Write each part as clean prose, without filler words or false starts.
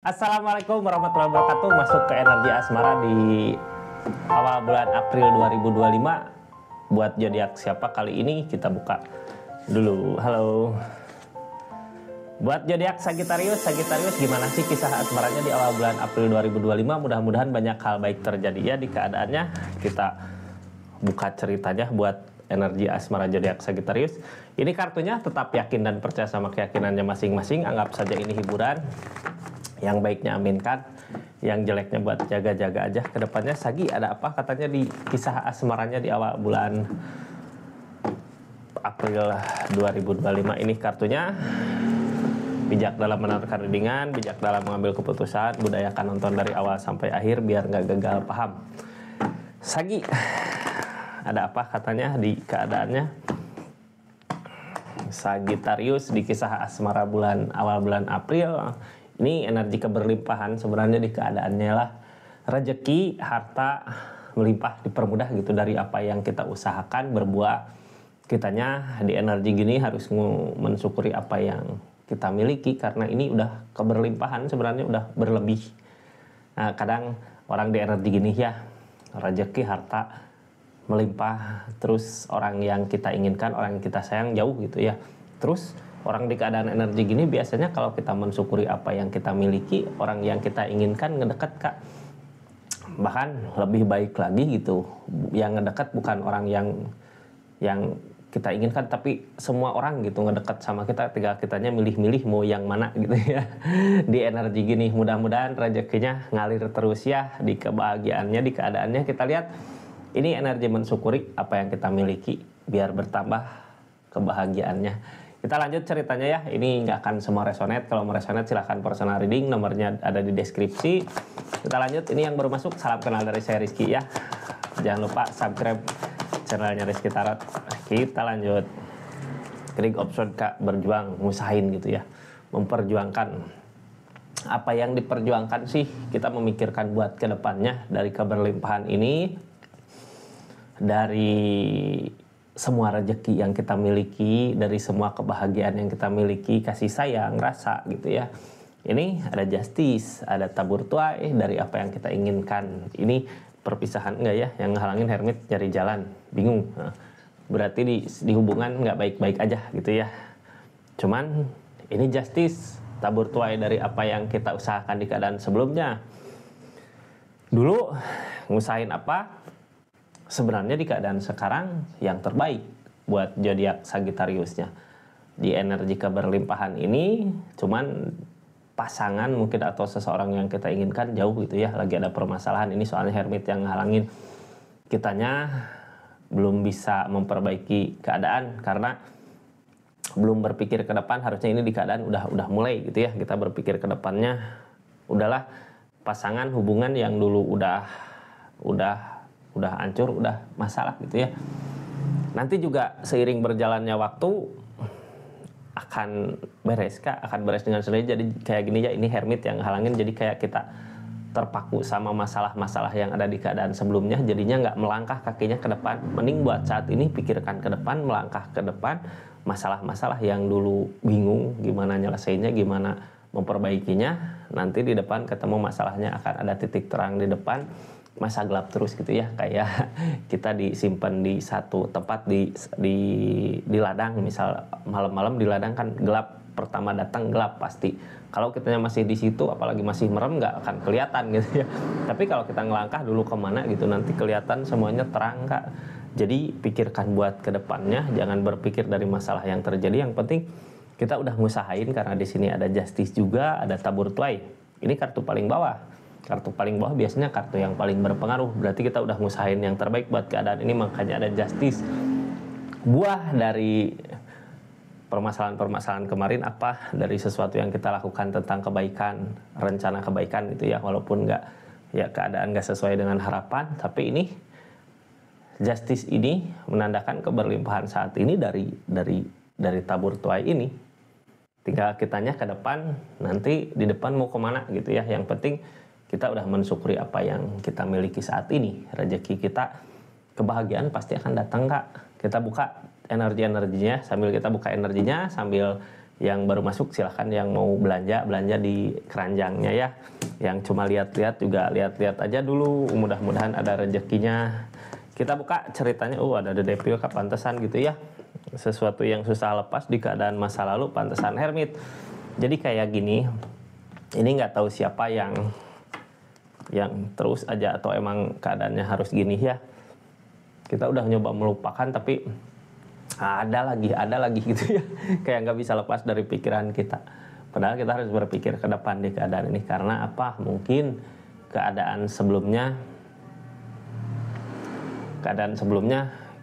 Assalamualaikum warahmatullahi wabarakatuh. Masuk ke energi asmara di awal bulan April 2025. Buat zodiak siapa kali ini kita buka dulu. Halo. Buat zodiak Sagittarius gimana sih kisah asmaranya di awal bulan April 2025? Mudah-mudahan banyak hal baik terjadi ya di keadaannya. Kita buka ceritanya buat energi asmara zodiak Sagittarius. Ini kartunya tetap yakin dan percaya sama keyakinannya masing-masing. Anggap saja ini hiburan. Yang baiknya aminkan, yang jeleknya buat jaga-jaga aja. Kedepannya Sagi ada apa katanya di kisah asmaranya di awal bulan April 2025 ini kartunya. Bijak dalam menentukan readingan, bijak dalam mengambil keputusan, budayakan nonton dari awal sampai akhir biar nggak gagal paham. Sagi ada apa katanya di keadaannya? Sagittarius di kisah asmara awal bulan April. Ini energi keberlimpahan sebenarnya di keadaannya lah. Rezeki, harta melimpah dipermudah gitu dari apa yang kita usahakan berbuah. Kitanya di energi gini harus mensyukuri apa yang kita miliki karena ini udah keberlimpahan sebenarnya udah berlebih. Nah, kadang orang di energi gini ya, rezeki, harta melimpah, terus orang yang kita inginkan, orang yang kita sayang jauh gitu ya. Terus orang di keadaan energi gini biasanya kalau kita mensyukuri apa yang kita miliki, orang yang kita inginkan ngedekat Kak. Bahkan lebih baik lagi gitu. Yang ngedekat bukan orang yang kita inginkan, tapi semua orang gitu ngedekat sama kita, tinggal kitanya milih-milih mau yang mana gitu ya. Di energi gini mudah-mudahan rezekinya ngalir terus ya, di kebahagiaannya, di keadaannya. Kita lihat ini energi mensyukuri apa yang kita miliki biar bertambah kebahagiaannya. Kita lanjut ceritanya ya. Ini nggak akan semua resonate. Kalau mau resonate silahkan personal reading. Nomornya ada di deskripsi. Kita lanjut. Ini yang baru masuk. Salam kenal dari saya Rizky ya. Jangan lupa subscribe channelnya Rizky Tarot. Kita lanjut. Klik option Kak. Berjuang. Ngusahain gitu ya. Memperjuangkan. Apa yang diperjuangkan sih? Kita memikirkan buat kedepannya. Dari keberlimpahan ini. Dari semua rezeki yang kita miliki, dari semua kebahagiaan yang kita miliki, kasih sayang, rasa gitu ya. Ini ada justice, ada tabur tuai dari apa yang kita inginkan. Ini perpisahan enggak ya, yang ngehalangin hermit cari jalan, bingung. Nah, berarti di hubungan nggak baik-baik aja gitu ya. Cuman ini justice, tabur tuai dari apa yang kita usahakan di keadaan sebelumnya. Dulu ngusahain apa? Sebenarnya di keadaan sekarang yang terbaik buat zodiak Sagittariusnya. Di energi keberlimpahan ini cuman pasangan mungkin atau seseorang yang kita inginkan jauh gitu ya, lagi ada permasalahan. Ini soalnya hermit yang ngalangin kitanya belum bisa memperbaiki keadaan karena belum berpikir ke depan. Harusnya ini di keadaan udah mulai gitu ya, kita berpikir ke depannya. Udahlah, pasangan hubungan yang dulu udah hancur, udah masalah gitu ya. Nanti juga seiring berjalannya waktu akan beres Kak, akan beres dengan sendirinya. Jadi kayak gini ya, ini hermit yang halangin, jadi kayak kita terpaku sama masalah-masalah yang ada di keadaan sebelumnya, jadinya nggak melangkah kakinya ke depan. Mending buat saat ini pikirkan ke depan, melangkah ke depan. Masalah-masalah yang dulu bingung gimana nyelesainnya, gimana memperbaikinya, nanti di depan ketemu masalahnya, akan ada titik terang di depan. Masa gelap terus gitu ya, kayak kita disimpan di satu tempat di ladang, misal malam-malam di ladang kan gelap, pertama datang gelap pasti. Kalau kitanya masih di situ, apalagi masih merem, nggak akan kelihatan gitu ya. Tapi kalau kita ngelangkah dulu kemana gitu, nanti kelihatan semuanya terang Kak. Jadi pikirkan buat kedepannya, jangan berpikir dari masalah yang terjadi. Yang penting kita udah ngusahain, karena di sini ada justice juga, ada tabur tuai. Ini kartu paling bawah. Kartu paling bawah biasanya kartu yang paling berpengaruh. Berarti kita udah ngusahain yang terbaik buat keadaan ini, makanya ada justice. Buah dari permasalahan-permasalahan kemarin apa? Dari sesuatu yang kita lakukan tentang kebaikan, rencana kebaikan gitu ya. Walaupun keadaan nggak sesuai dengan harapan, tapi ini justice ini menandakan keberlimpahan saat ini dari tabur tuai ini. Tinggal kitanya ke depan, nanti di depan mau kemana gitu ya. Yang penting kita udah mensyukuri apa yang kita miliki saat ini. Rezeki kita, kebahagiaan pasti akan datang Kak. Kita buka energi-energinya, sambil kita buka energinya, sambil Yang baru masuk silahkan, yang mau belanja di keranjangnya ya. Yang cuma lihat-lihat juga lihat-lihat aja dulu, mudah-mudahan ada rezekinya. Kita buka ceritanya, ada The Devil pantesan gitu ya. Sesuatu yang susah lepas di keadaan masa lalu, pantesan hermit. Jadi kayak gini, ini nggak tahu siapa yang terus aja atau emang keadaannya harus gini ya. Kita udah nyoba melupakan tapi ada lagi gitu ya. Kayak nggak bisa lepas dari pikiran kita. Padahal kita harus berpikir ke depan di keadaan ini. Karena apa? Mungkin keadaan sebelumnya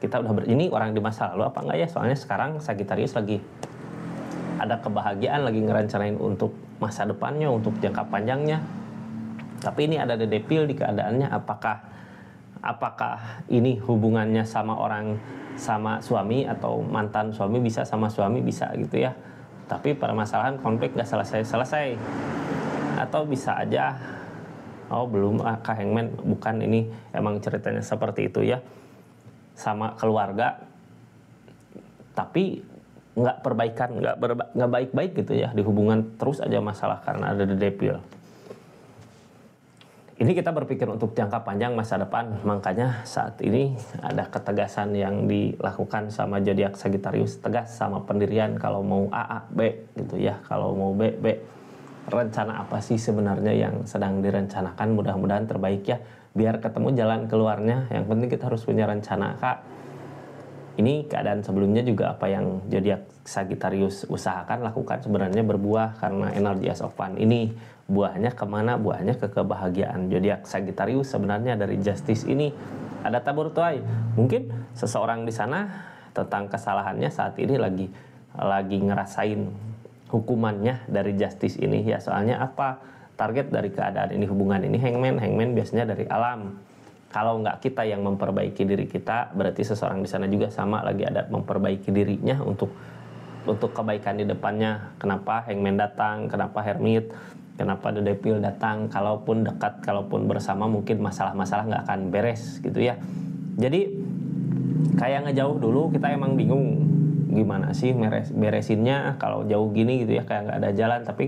kita udah ini orang di masa lalu apa enggak ya? Soalnya sekarang Sagittarius lagi ada kebahagiaan, lagi ngerencanain untuk masa depannya, untuk jangka panjangnya. Tapi ini ada The Devil di keadaannya. Apakah ini hubungannya sama suami atau mantan suami, bisa sama suami bisa gitu ya. Tapi permasalahan konflik gak selesai. Atau bisa aja belum Kak Hangman, bukan, ini emang ceritanya seperti itu ya, sama keluarga tapi nggak perbaikan, nggak baik-baik gitu ya di hubungan, terus aja masalah karena ada The Devil. Ini kita berpikir untuk jangka panjang masa depan, makanya saat ini ada ketegasan yang dilakukan sama zodiak Sagittarius, tegas sama pendirian. Kalau mau A B gitu ya, kalau mau B. Rencana apa sih sebenarnya yang sedang direncanakan, mudah-mudahan terbaik ya, biar ketemu jalan keluarnya. Yang penting kita harus punya rencana, Kak. Ini keadaan sebelumnya juga apa yang zodiak Sagittarius usahakan lakukan sebenarnya berbuah, karena energi Ace of Wands ini buahnya kemana? Buahnya ke kebahagiaan. Zodiak Sagittarius sebenarnya dari Justice ini ada tabur tuai. Mungkin seseorang di sana tentang kesalahannya saat ini lagi ngerasain hukumannya dari Justice ini ya. Soalnya apa? Target dari keadaan ini, hubungan ini Hangman biasanya dari alam. Kalau nggak kita yang memperbaiki diri kita, berarti seseorang di sana juga sama lagi ada memperbaiki dirinya untuk kebaikan di depannya. Kenapa Hangman datang? Kenapa Hermit? Kenapa The Devil datang? Kalaupun dekat, kalaupun bersama, mungkin masalah-masalah nggak akan beres gitu ya. Jadi kayak ngejauh dulu, kita emang bingung gimana sih beresinnya kalau jauh gini gitu ya, kayak nggak ada jalan. Tapi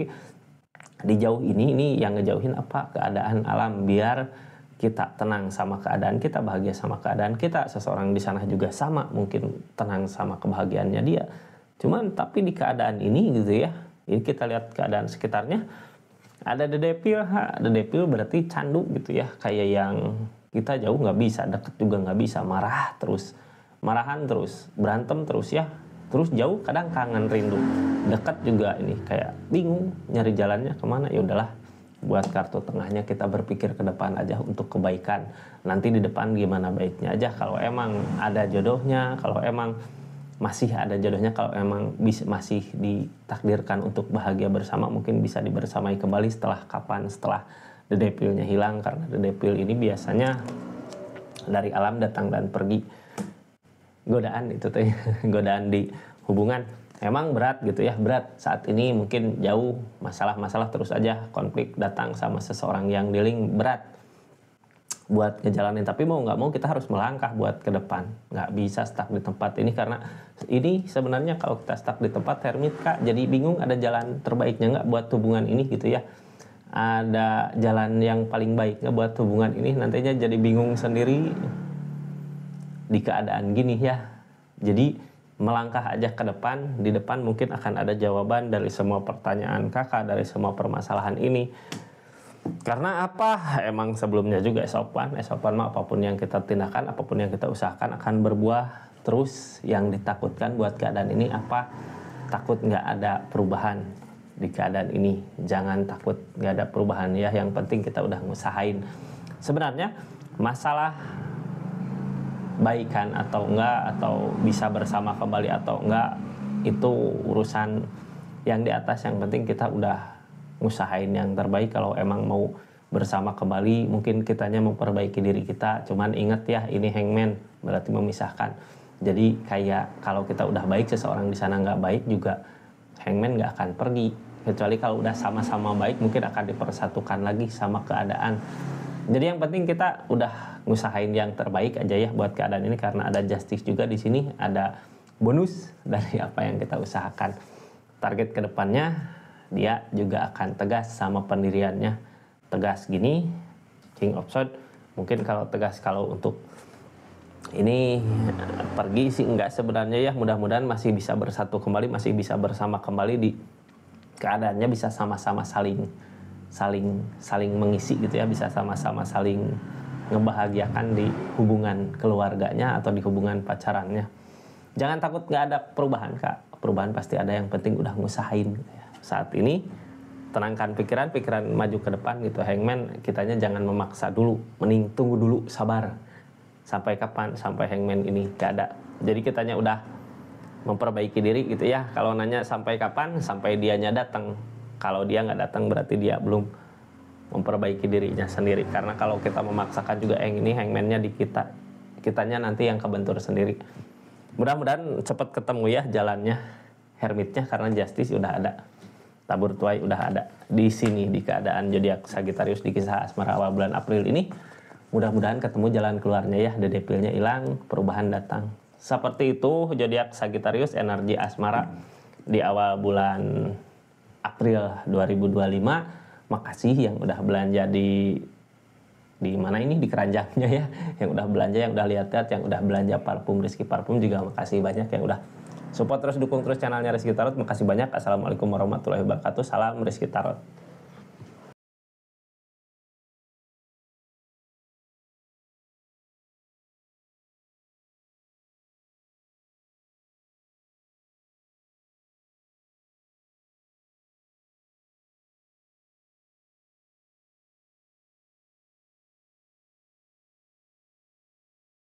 di jauh ini yang ngejauhin apa? Keadaan alam, biar kita tenang sama keadaan kita, bahagia sama keadaan kita. Seseorang di sana juga sama, mungkin tenang sama kebahagiaannya dia. Cuman tapi di keadaan ini gitu ya, ini kita lihat keadaan sekitarnya, ada The Devil. The Devil berarti candu gitu ya, kayak yang kita jauh nggak bisa, deket juga nggak bisa, marahan terus, berantem terus ya. Terus jauh kadang kangen, rindu. Dekat juga ini kayak bingung nyari jalannya kemana. Ya udahlah, buat kartu tengahnya kita berpikir ke depan aja untuk kebaikan. Nanti di depan gimana baiknya aja. Kalau emang ada jodohnya, kalau emang masih ada jodohnya, kalau emang masih ditakdirkan untuk bahagia bersama, mungkin bisa dibersamai kembali. Setelah kapan? Setelah The Devil-nya hilang. Karena The Devil ini biasanya dari alam datang dan pergi. Godaan itu tuh, godaan di hubungan emang berat gitu ya, berat saat ini. Mungkin jauh, masalah terus aja, konflik datang sama seseorang yang dealing, berat buat ngejalanin. Tapi mau nggak mau kita harus melangkah buat ke depan, nggak bisa stuck di tempat ini. Karena ini sebenarnya kalau kita stuck di tempat Hermit, Kak, jadi bingung ada jalan terbaiknya nggak buat hubungan ini gitu ya. Ada jalan yang paling baik nggak buat hubungan ini, nantinya jadi bingung sendiri di keadaan gini ya. Jadi melangkah aja ke depan. Di depan mungkin akan ada jawaban dari semua pertanyaan kakak, dari semua permasalahan ini. Karena apa? Emang sebelumnya juga esopan mah apapun yang kita tindakan, apapun yang kita usahakan akan berbuah terus. Yang ditakutkan buat keadaan ini apa? Takut nggak ada perubahan di keadaan ini. Jangan takut nggak ada perubahan ya. Yang penting kita udah ngusahain. Sebenarnya masalah baikan atau enggak, atau bisa bersama kembali atau enggak, itu urusan yang di atas. Yang penting kita udah ngusahain yang terbaik. Kalau emang mau bersama kembali, mungkin kitanya memperbaiki diri kita. Cuman ingat ya, ini Hangman berarti memisahkan. Jadi kayak kalau kita udah baik, seseorang di sana nggak baik juga, Hangman nggak akan pergi. Kecuali kalau udah sama-sama baik, mungkin akan dipersatukan lagi sama keadaan. Jadi yang penting kita udah ngusahain yang terbaik aja ya buat keadaan ini. Karena ada Justice juga di sini, ada bonus dari apa yang kita usahakan. target kedepannya dia juga akan tegas sama pendiriannya. Tegas gini, King of Swords mungkin kalau tegas, kalau untuk ini pergi sih enggak sebenarnya ya, mudah-mudahan masih bisa bersatu kembali, masih bisa bersama kembali, di keadaannya bisa sama-sama saling mengisi gitu ya, bisa sama-sama saling ngebahagiakan di hubungan keluarganya atau di hubungan pacarannya. Jangan takut nggak ada perubahan Kak, perubahan pasti ada, yang penting udah ngusahain gitu ya. Saat ini tenangkan pikiran maju ke depan gitu. Hangman, kitanya jangan memaksa dulu, mending tunggu dulu, sabar. Sampai kapan? Sampai Hangman ini gak ada. Jadi kitanya udah memperbaiki diri gitu ya. Kalau nanya sampai kapan? Sampai dianya datang. Kalau dia nggak datang berarti dia belum memperbaiki dirinya sendiri. Karena kalau kita memaksakan juga ini Hangman-nya di kitanya nanti yang kebentur sendiri. Mudah-mudahan cepat ketemu ya jalannya Hermitnya, karena Justice udah ada, tabur tuai udah ada di sini di keadaan zodiak Sagittarius di kisah asmara awal bulan April ini. Mudah-mudahan ketemu jalan keluarnya ya, the devilnya hilang, perubahan datang. Seperti itu zodiak Sagittarius energi asmara di awal bulan April 2025. Makasih yang udah belanja di mana ini, di keranjangnya ya, yang udah belanja, yang udah lihat-lihat, yang udah belanja parfum Rizky Parfum juga makasih banyak, yang udah support terus, dukung terus channelnya Rizky Tarot, makasih banyak. Assalamualaikum warahmatullahi wabarakatuh. Salam Rizky Tarot.